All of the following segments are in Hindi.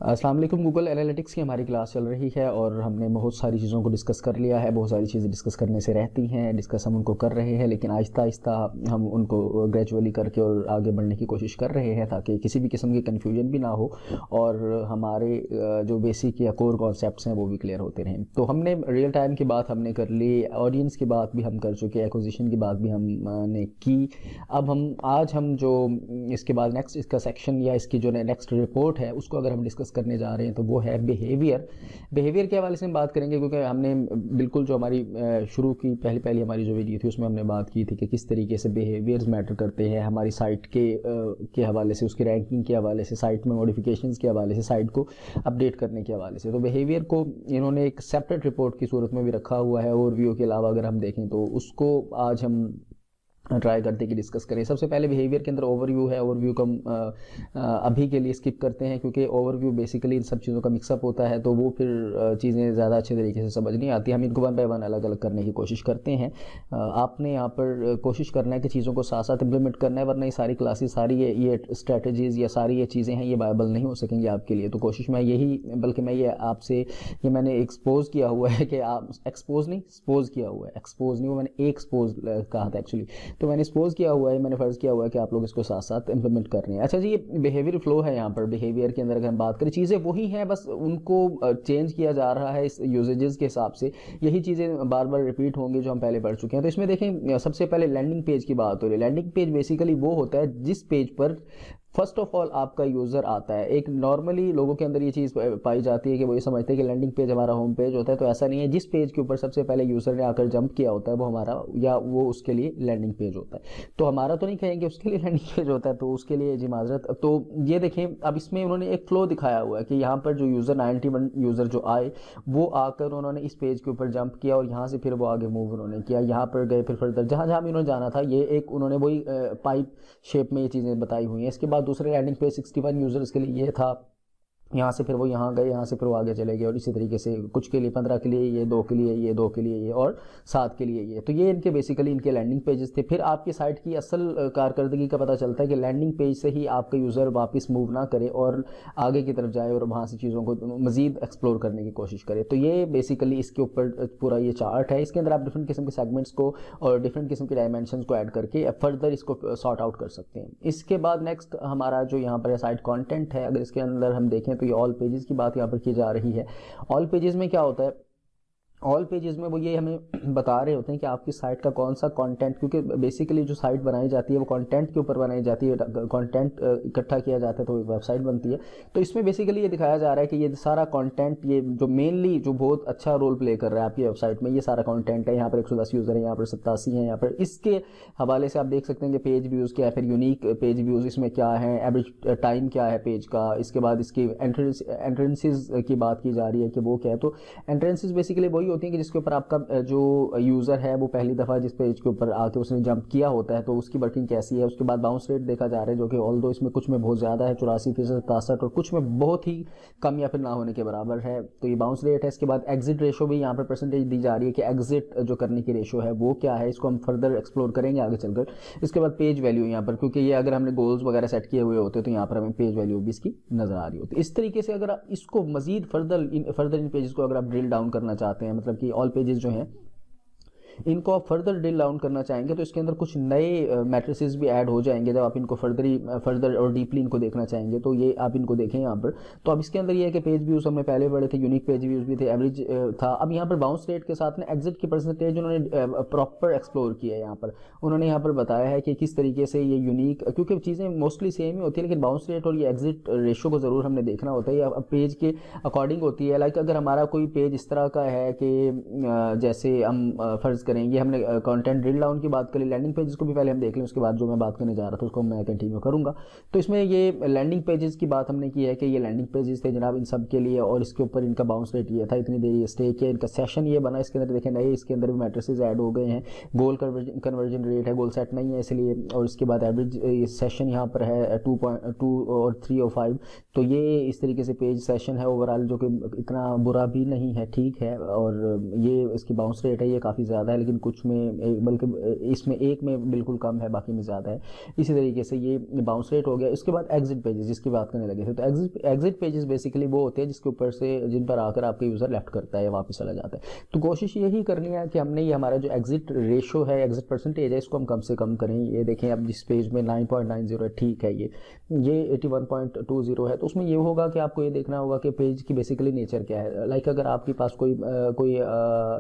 अस्सलाम वालेकुम। गूगल एनालिटिक्स की हमारी क्लास चल रही है और हमने बहुत सारी चीज़ों को डिस्कस कर लिया है। बहुत सारी चीज़ें डिस्कस करने से रहती हैं, डिस्कस हम उनको कर रहे हैं, लेकिन आहिस्ता आहिस्ता हम उनको ग्रेजुअली करके और आगे बढ़ने की कोशिश कर रहे हैं ताकि किसी भी किस्म की कन्फ्यूजन भी ना हो और हमारे जो बेसिक या कोर कॉन्सेप्ट्स हैं वो भी क्लियर होते रहें। तो हमने रियल टाइम की बात हमने कर ली, ऑडियंस की बात भी हम कर चुके, एक्विजिशन की बात भी हमने की। अब आज हम जो इसके बाद नेक्स्ट इसका सेक्शन या इसकी जो नेक्स्ट रिपोर्ट है उसको अगर हम डिस्कस करने जा रहे हैं तो वो है बिहेवियर के हवाले से हम बात करेंगे, क्योंकि हमने बिल्कुल जो हमारी शुरू की पहली हमारी जो वीडियो थी उसमें हमने बात की थी कि किस तरीके से बिहेवियर्स मैटर करते हैं हमारी साइट के हवाले से, उसकी रैंकिंग के हवाले से, साइट में मॉडिफिकेशंस के हवाले से, साइट को अपडेट करने के हवाले से। तो बिहेवियर को इन्होंने एक सेपरेट रिपोर्ट की सूरत में भी रखा हुआ है। ओवरव्यू के अलावा अगर हम देखें तो उसको आज हम ट्राई करते हैं कि डिस्कस करें। सबसे पहले बिहेवियर के अंदर ओवरव्यू है। ओवरव्यू को हम अभी के लिए स्किप करते हैं क्योंकि ओवरव्यू बेसिकली इन सब चीज़ों का मिक्सअप होता है, तो वो फिर चीज़ें ज़्यादा अच्छे तरीके से समझ नहीं आती। हम इनको वन बाय वन अलग अलग करने की कोशिश करते हैं। आपने यहाँ पर कोशिश करना है कि चीज़ों को साथ साथ इम्प्लीमेंट करना है, वरना ये सारी क्लासेस, सारी ये स्ट्रैटेजीज़ या सारी ये चीज़ें हैं ये वायबल नहीं हो सकेंगी आपके लिए। तो कोशिश मैं यही, बल्कि मैं ये आपसे ये मैंने एक्सपोज किया हुआ है कि आप एक्सपोज नहीं एक्सपोज किया हुआ है, एक्सपोज नहीं, वो मैंने एक्सपोज कहा था एक्चुअली। तो मैंने सपोज किया हुआ है, मैंने फ़र्ज़ किया हुआ है कि आप लोग इसको साथ साथ इंप्लीमेंट कर रहे हैं। अच्छा जी, ये बिहेवियर फ्लो है। यहाँ पर बिहेवियर के अंदर अगर हम बात करें, चीज़ें वही हैं, बस उनको चेंज किया जा रहा है इस यूजेजेस के हिसाब से। यही चीज़ें बार बार रिपीट होंगी जो हम पहले पढ़ चुके हैं। तो इसमें देखें, सबसे पहले लैंडिंग पेज की बात हो रही है। लैंडिंग पेज बेसिकली वो होता है जिस पेज पर फर्स्ट ऑफ ऑल आपका यूज़र आता है। एक नॉर्मली लोगों के अंदर ये चीज़ पाई जाती है कि वो ये समझते हैं कि लैंडिंग पेज हमारा होम पेज होता है, तो ऐसा नहीं है। जिस पेज के ऊपर सबसे पहले यूज़र ने आकर जंप किया होता है वो हमारा, या वो उसके लिए लैंडिंग पेज होता है। तो हमारा तो नहीं कहेंगे, उसके लिए लैंडिंग पेज होता है, तो उसके लिए जी माजरत। तो ये देखें, अब इसमें उन्होंने एक फ्लो दिखाया हुआ है कि यहाँ पर जो यूज़र 91 यूज़र जो आए वो आकर उन्होंने इस पेज के ऊपर जंप किया और यहाँ से फिर वो आगे मूव उन्होंने किया, यहाँ पर गए, फिर फर्दर जहाँ जहाँ भी उन्होंने जाना था। ये एक उन्होंने वही पाइप शेप में ये चीज़ें बताई हुई हैं। इसके बाद दूसरे लैंडिंग पेज 61 यूज़र्स के लिए ये था, यहाँ से फिर वो यहाँ गए, यहाँ से फिर वो आगे चले गए, और इसी तरीके से कुछ के लिए 15 के लिए ये, 2 के लिए ये, 2 के लिए ये, और 7 के लिए ये। तो ये इनके बेसिकली इनके लैंडिंग पेजेस थे। फिर आपकी साइट की असल कारकर्दगी का पता चलता है कि लैंडिंग पेज से ही आपका यूज़र वापस मूव ना करे और आगे की तरफ जाए और वहाँ से चीज़ों को मज़ीद एक्सप्लोर करने की कोशिश करे। तो ये बेसिकली इसके ऊपर पूरा ये चार्ट है। इसके अंदर आप डिफरेंट किस्म के सेगमेंट्स को और डिफरेंट किस्म के डायमेंशन को ऐड करके फर्दर इसको सॉर्ट आउट कर सकते हैं। इसके बाद नेक्स्ट हमारा जो यहाँ पर साइट कॉन्टेंट है, अगर इसके अंदर हम देखें तो ये ऑल पेजेस की बात यहाँ पर की जा रही है। ऑल पेजेस में क्या होता है, ऑल पेजेस में वो ये हमें बता रहे होते हैं कि आपकी साइट का कौन सा कंटेंट, क्योंकि बेसिकली जो साइट बनाई जाती है वो कंटेंट के ऊपर बनाई जाती है, कंटेंट इकट्ठा किया जाता है तो एक वेबसाइट बनती है। तो इसमें बेसिकली ये दिखाया जा रहा है कि ये सारा कंटेंट, ये जो मेनली जो बहुत अच्छा रोल प्ले कर रहा है आपकी वेबसाइट में, ये सारा कंटेंट है। यहाँ पर 110 यूज़र है, यहाँ पर 87 है। यहाँ पर इसके हवाले से आप देख सकते हैं कि पेज व्यूज़ क्या है, फिर यूनिक पेज व्यूज़ इसमें क्या है, एवरेज टाइम क्या है पेज का। इसके बाद इसकी एंट्रेंसेस की बात की जा रही है कि वो क्या है। तो एंट्रेंसेस बेसिकली वही होती है कि जिसके ऊपर आपका जो यूज़र है वो पहली दफ़ा जिस पेज के ऊपर आके उसने जंप किया होता है तो उसकी वर्किंग कैसी है। उसके बाद बाउंस रेट देखा जा रहा है, जो कि ऑल्दो इसमें कुछ में बहुत ज़्यादा है, 84%, 67, और कुछ में बहुत ही कम या फिर ना होने के बराबर है। तो ये बाउंस रेट है। इसके बाद एग्जिट रेशो भी यहाँ पर परसेंटेज दी जा रही है कि एग्जिट जो करने की रेशो है वो क्या है। इसको हम फर्दर एक्सप्लोर करेंगे आगे चलकर। इसके बाद पेज वैल्यू यहाँ पर, क्योंकि ये अगर हमने गोल्स वगैरह सेट किए हुए होते तो यहाँ पर हमें पेज वैल्यू भी इसकी नज़र आ रही होती है। इस तरीके से अगर आप इसको मजीद फर्दर इन पेजेस को अगर आप ड्रिल डाउन करना चाहते हैं, मतलब कि ऑल पेजेस जो हैं इनको आप फर्दर ड्रिल डाउन करना चाहेंगे तो इसके अंदर कुछ नए मैट्रिसेस भी ऐड हो जाएंगे। जब आप इनको फर्दर और डीपली इनको देखना चाहेंगे तो ये आप इनको देखें यहाँ पर। तो अब इसके अंदर ये है कि पेज व्यूज़ हमें पहले बड़े थे, यूनिक पेज व्यूज़ भी थे, एवरेज था। अब यहाँ पर बाउंस रेट के साथ में एग्जिट की परसेंटेज उन्होंने प्रॉपर एक्सप्लोर किया है। यहाँ पर उन्होंने यहाँ पर बताया है कि किस तरीके से ये यूनिक, क्योंकि चीज़ें मोस्टली सेम ही होती है, लेकिन बाउंस रेट और ये एग्जिट रेशो को ज़रूर हमने देखना होता है। ये पेज के अकॉर्डिंग होती है। लाइक अगर हमारा कोई पेज इस तरह का है कि जैसे हम फ़र्ज़ करेंगे, हमने कंटेंट ड्रिल डाउन की बात करी, लैंडिंग पेजेस को भी पहले हम देख लें, उसके बाद जो मैं बात करने जा रहा था उसको मैं कंटिन्यू करूंगा। तो इसमें ये लैंडिंग पेजेस की बात हमने की है कि ये लैंडिंग पेजेस थे जनाब इन सब के लिए, और इसके ऊपर इनका बाउंस रेट ये था, इतनी देर ये स्टे किया, इनका सेशन ये बना। इसके अंदर देखें नए, इसके अंदर भी मैट्रिसेस ऐड हो गए हैं। गोल कन्वर्जन रेट है, गोल सेट नहीं है इसलिए, और इसके बाद एवरेज सेशन यहाँ पर है 2.2 और 3 और 5। तो ये इस तरीके से पेज सेशन है ओवरऑल, जो कि इतना बुरा भी नहीं है, ठीक है। और ये इसकी बाउंस रेट है ये काफ़ी ज़्यादा है, लेकिन कुछ में बल्कि इसमें एक में बिल्कुल कम है, बाकी में ज़्यादा है। इसी तरीके से ये बाउंस रेट हो गया। इसके बाद एग्जिट पेजेस जिसकी बात करने लगे थे, तो एग्जिट पेजेस बेसिकली वो होते हैं जिसके ऊपर से जिन पर आकर आपका यूज़र लेफ्ट करता है या वापस चला जाता है। तो कोशिश यही करनी है कि हमने ये हमारा जो एग्जिट रेशो है, एग्जिट परसेंटेज है, इसको हम कम से कम करें। ये देखें अब जिस पेज में 9.90 है, ठीक है, ये 81.20 है, तो उसमें ये होगा कि आपको ये देखना होगा कि पेज की बेसिकली नेचर क्या है। लाइक अगर आपके पास कोई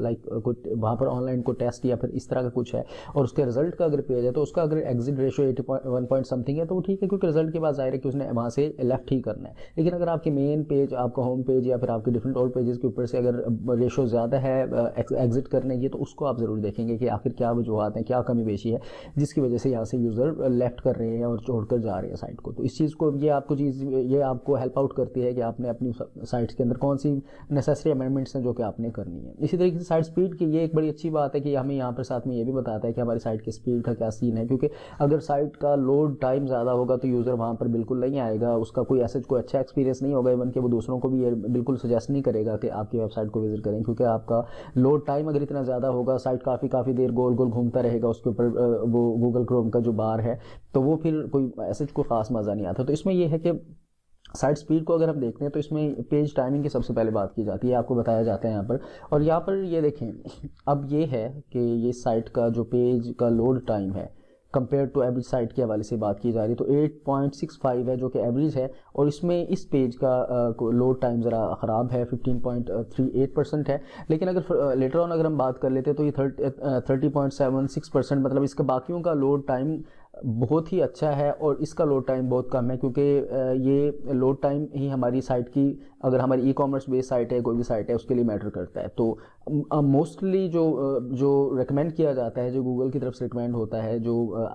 लाइक वहाँ पर ऑनलाइन कोई टेस्ट या फिर इस तरह का कुछ है और उसके रिजल्ट का अगर पेज है, तो उसका अगर एग्जिट रेशो 81 पॉइंट समथिंग है तो वो ठीक है, क्योंकि रिजल्ट के बाद जाहिर है कि उसने वहाँ से लेफ्ट ही करना है। लेकिन अगर आपके मेन पेज, आपका होम पेज या फिर आपके डिफरेंट और पेजेस के ऊपर से अगर रेशो ज़्यादा है एग्जिट करने की, तो उसको आप ज़रूर देखेंगे कि आखिर क्या वजूहत हैं, क्या कमी पेशी है जिसकी वजह से यहाँ से यूज़र लेफ्ट कर रहे हैं और छोड़कर जा रहे हैं साइट को। तो इस चीज़ को ये आपको हेल्प आउट करती है कि आपने अपनी साइट्स के अंदर कौन सी नेसेसरी अमेंडमेंट्स हैं जो कि आपने करनी है। इसी तरीके से साइट स्पीड की ये एक बड़ी अच्छी बात है कि हमें यहाँ पर साथ में ये भी बताता है कि हमारी साइट की स्पीड का क्या सीन है, क्योंकि अगर साइट का लोड टाइम ज़्यादा होगा तो यूज़र वहाँ पर बिल्कुल नहीं आएगा, उसका कोई अच्छा एक्सपीरियंस नहीं होगा, इवन कि वो दूसरों को भी ये बिल्कुल सजेस्ट नहीं करेगा कि आपकी वेबसाइट को विजिट करें, क्योंकि आपका लोड टाइम अगर इतना ज़्यादा होगा, साइट काफ़ी देर गोल गोल घूमता रहेगा उसके ऊपर वो गूगल क्रोम का जो बार है, तो वो फिर कोई ऐसे कोई ख़ास मज़ा नहीं आता। तो इसमें यह है कि साइट स्पीड को अगर हम देखते हैं तो इसमें पेज टाइमिंग की सबसे पहले बात की जाती है, आपको बताया जाता है यहाँ पर। और यहाँ पर ये देखें, अब ये है कि ये साइट का जो पेज का लोड टाइम है कंपेयर टू एवरेज साइट के हवाले से बात की जा रही है, तो 8.65 है जो कि एवरेज है, और इसमें इस पेज का लोड टाइम ज़रा ख़राब है, 15.38% है। लेकिन अगर लेटर ऑन अगर हम बात कर लेते हैं तो ये 30.76%, मतलब इसका बाकियों का लोड टाइम बहुत ही अच्छा है और इसका लोड टाइम बहुत कम है, क्योंकि ये लोड टाइम ही हमारी साइट की, अगर हमारी ई-कॉमर्स बेस्ड साइट है, कोई भी साइट है, उसके लिए मैटर करता है। तो मोस्टली जो रेकमेंड किया जाता है, जो गूगल की तरफ से रिकमेंड होता है, जो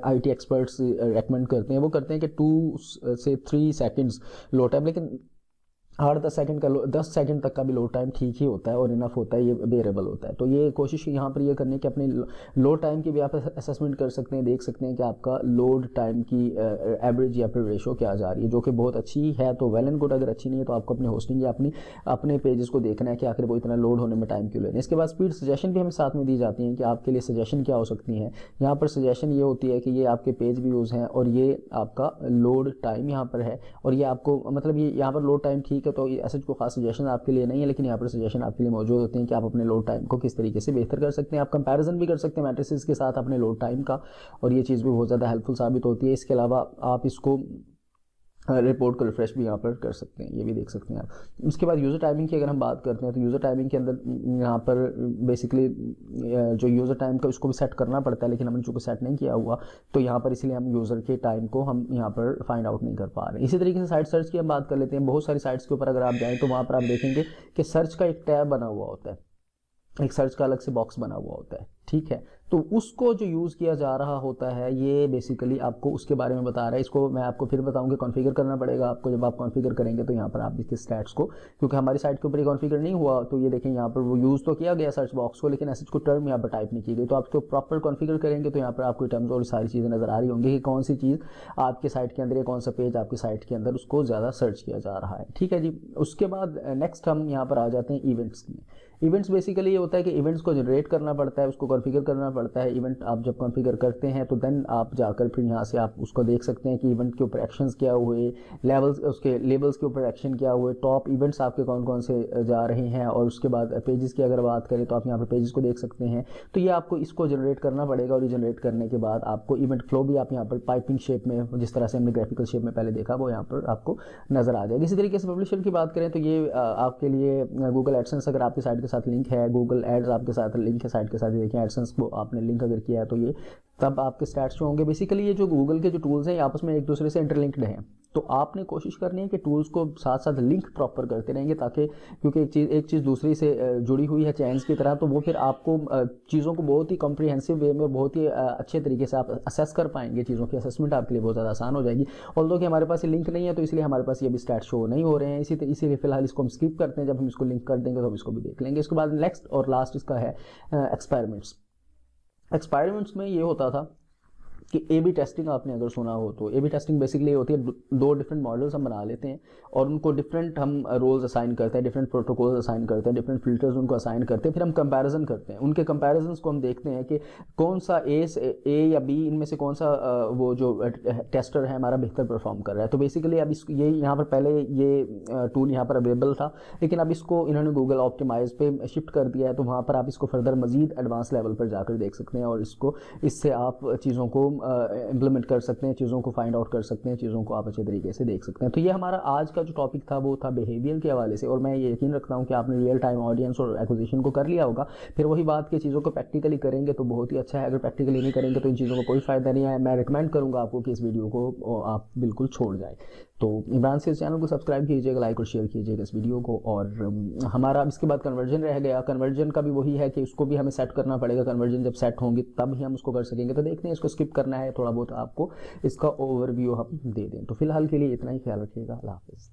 आईटी एक्सपर्ट्स रेकमेंड करते हैं, वो करते हैं कि 2 से 3 सेकंड्स लोड टाइम, लेकिन 8-10 सेकंड का 10 सेकंड तक का भी लोड टाइम ठीक ही होता है और इनफ होता है, ये बेरेबल होता है। तो ये कोशिश यहाँ पर ये करने की अपने लोड टाइम की भी आप असेसमेंट कर सकते हैं, देख सकते हैं कि आपका लोड टाइम की एवरेज या फिर रेशो क्या जा रही है, जो कि बहुत अच्छी है तो वेल एंड गुड। अगर अच्छी नहीं है तो आपको अपनी होस्टिंग या अपने पेजेस को देखना है कि आखिर वो इतना लोड होने में टाइम क्यों ले रहे हैं। इसके बाद स्पीड सजेशन भी हमें साथ में दी जाती हैं कि आपके लिए सजेशन क्या हो सकती हैं। यहाँ पर सजेशन ये होती है कि ये आपके पेज व्यूज़ हैं और ये आपका लोड टाइम यहाँ पर है, और ये आपको मतलब ये यहाँ पर लोड टाइम ठीक, तो ऐसे कोई खास सजेशन आपके लिए नहीं है, लेकिन यहाँ पर सजेशन आपके लिए मौजूद होते हैं कि आप अपने लोड टाइम को किस तरीके से बेहतर कर सकते हैं। आप कंपैरिजन भी कर सकते हैं मैट्रिसेस के साथ अपने लोड टाइम का, और ये चीज़ भी बहुत ज़्यादा हेल्पफुल साबित होती है। इसके अलावा आप इसको रिपोर्ट को रिफ्रेश भी यहाँ पर कर सकते हैं, ये भी देख सकते हैं आप। उसके बाद यूज़र टाइमिंग की अगर हम बात करते हैं तो यूज़र टाइमिंग के अंदर यहाँ पर बेसिकली जो यूज़र टाइम का उसको भी सेट करना पड़ता है, लेकिन हमने चूँकि सेट नहीं किया हुआ तो यहाँ पर इसलिए हम यूज़र के टाइम को हम यहाँ पर फाइंड आउट नहीं कर पा रहे। इसी तरीके से साइट सर्च की हम बात कर लेते हैं। बहुत सारी साइट्स के ऊपर अगर आप जाएँ तो वहाँ पर आप देखेंगे कि सर्च का एक टैब बना हुआ होता है, एक सर्च का अलग से बॉक्स बना हुआ होता है, ठीक है। तो उसको जो यूज़ किया जा रहा होता है, ये बेसिकली आपको उसके बारे में बता रहा है। इसको मैं आपको फिर बताऊंगा, कॉन्फ़िगर करना पड़ेगा आपको। जब आप कॉन्फ़िगर करेंगे तो यहाँ पर आप देखिए स्टैट्स को, क्योंकि हमारी साइट के ऊपर ये कॉन्फ़िगर नहीं हुआ, तो ये देखें यहाँ पर वो यूज़ तो किया गया सर्च बॉक्स को, लेकिन ऐसे कोई टर्म यहाँ पर टाइप नहीं की गई। तो आप इसको प्रॉपर कॉन्फ़िगर करेंगे तो यहाँ पर आपको टर्म्स और सारी चीज़ें नज़र आ रही होंगी कि कौन सी चीज़ आपके साइट के अंदर या कौन सा पेज आपकी साइट के अंदर उसको ज़्यादा सर्च किया जा रहा है, ठीक है जी। उसके बाद नेक्स्ट हम यहाँ पर आ जाते हैं इवेंट्स में। इवेंट्स बेसिकली ये होता है कि इवेंट्स को जनरेट करना पड़ता है, उसको कॉन्फ़िगर करना पड़ता है। इवेंट आप जब कॉन्फ़िगर करते हैं तो देन आप जाकर फिर यहाँ से आप उसको देख सकते हैं कि इवेंट के ऊपर एक्शंस क्या हुए, लेवल्स उसके लेबल्स के ऊपर एक्शन क्या हुए, टॉप इवेंट्स आपके कौन कौन से जा रहे हैं, और उसके बाद पेजेस की अगर बात करें तो आप यहाँ पर पेजेस को देख सकते हैं। तो ये आपको इसको जनरेट करना पड़ेगा, और ये जनरेट करने के बाद आपको इवेंट फ्लो भी आप यहाँ पर पाइपिंग शेप में, जिस तरह से हमने ग्राफिकल शेप में पहले देखा, वो यहाँ पर आपको नज़र आ जाएगा। इसी तरीके से पब्लिशर की बात करें तो ये आपके लिए गूगल एडसेंस अगर आपकी साइट के साथ लिंक है, गूगल एड्स आपके साथ लिंक है साइट के साथ, देखिए एडसेंस को आपने लिंक अगर किया है तो ये तब आपके स्टैट्स जो होंगे। बेसिकली ये जो गूगल के जो टूल्स हैं ये आपस में एक दूसरे से इंटरलिंक्ड हैं, तो आपने कोशिश करनी है कि टूल्स को साथ साथ लिंक प्रॉपर करते रहेंगे, ताकि क्योंकि एक चीज़ दूसरी से जुड़ी हुई है चैन्स की तरह, तो वो फिर आपको चीज़ों को बहुत ही कॉम्प्रिहेंसिव वे में बहुत ही अच्छे तरीके से आप असेस कर पाएंगे। चीज़ों की असेसमेंट आपके लिए बहुत ज़्यादा आसान हो जाएगी। ऑल्दो कि हमारे पास ये लिंक नहीं है तो इसलिए हमारे पास ये भी स्टैट शो नहीं हो रहे हैं, इसीलिए फिलहाल इसको हम स्किप करते हैं। जब हम इसको लिंक कर देंगे तो हम इसको भी देख लेंगे। इसके बाद नेक्स्ट और लास्ट इसका है एक्सपेरिमेंट्स। एक्सपेरिमेंट्स में ये होता था कि ए बी टेस्टिंग आपने अगर सुना हो तो ए बी टेस्टिंग बेसिकली होती है दो डिफरेंट मॉडल्स हम बना लेते हैं और उनको डिफरेंट हम रोल्स असाइन करते हैं, डिफरेंट प्रोटोकॉल्स असाइन करते हैं, डिफरेंट फिल्टर्स उनको असाइन करते हैं, फिर हम कंपैरिजन करते हैं। उनके कंपैरिजन्स को हम देखते हैं कि कौन सा ए या बी इनमें से कौन सा वो जो टेस्टर है हमारा बेहतर परफॉर्म कर रहा है। तो बेसिकली अब ये यहाँ पर पहले ये टूल यहाँ पर अवेलेबल था, लेकिन अब इसको इन्होंने गूगल ऑप्टिमाइज पे शिफ्ट कर दिया है, तो वहाँ पर आप इसको फर्दर मजीद एडवांस लेवल पर जाकर देख सकते हैं और इससे आप चीज़ों को इम्प्लीमेंट कर सकते हैं, चीज़ों को फाइंड आउट कर सकते हैं, चीज़ों को आप अच्छे तरीके से देख सकते हैं। तो ये हमारा आज का जो टॉपिक था वो था बिहेवियर के हवाले से, और मैं ये यकीन रखता हूँ कि आपने रियल टाइम ऑडियंस और एक्विजिशन को कर लिया होगा। फिर वही बात की चीज़ों को प्रैक्टिकली करेंगे तो बहुत ही अच्छा है, अगर प्रैक्टिकली नहीं करेंगे तो इन चीज़ों का कोई फ़ायदा नहीं है। मैं रिकमेंड करूँगा आपको कि इस वीडियो को आप बिल्कुल छोड़ जाए। तो इमरान से इस चैनल को सब्सक्राइब कीजिएगा, लाइक और शेयर कीजिएगा इस वीडियो को। और हमारा इसके बाद कन्वर्जन रह गया, कन्वर्जन का भी वही है कि उसको भी हमें सेट करना पड़ेगा। कन्वर्जन जब सेट होंगी तब ही हम उसको कर सकेंगे। तो देखते हैं, इसको स्किप करना है थोड़ा बहुत, आपको इसका ओवरव्यू हम दे दें। तो फिलहाल के लिए इतना ही, ख्याल रखिएगा, अल्लाह हाफिज़।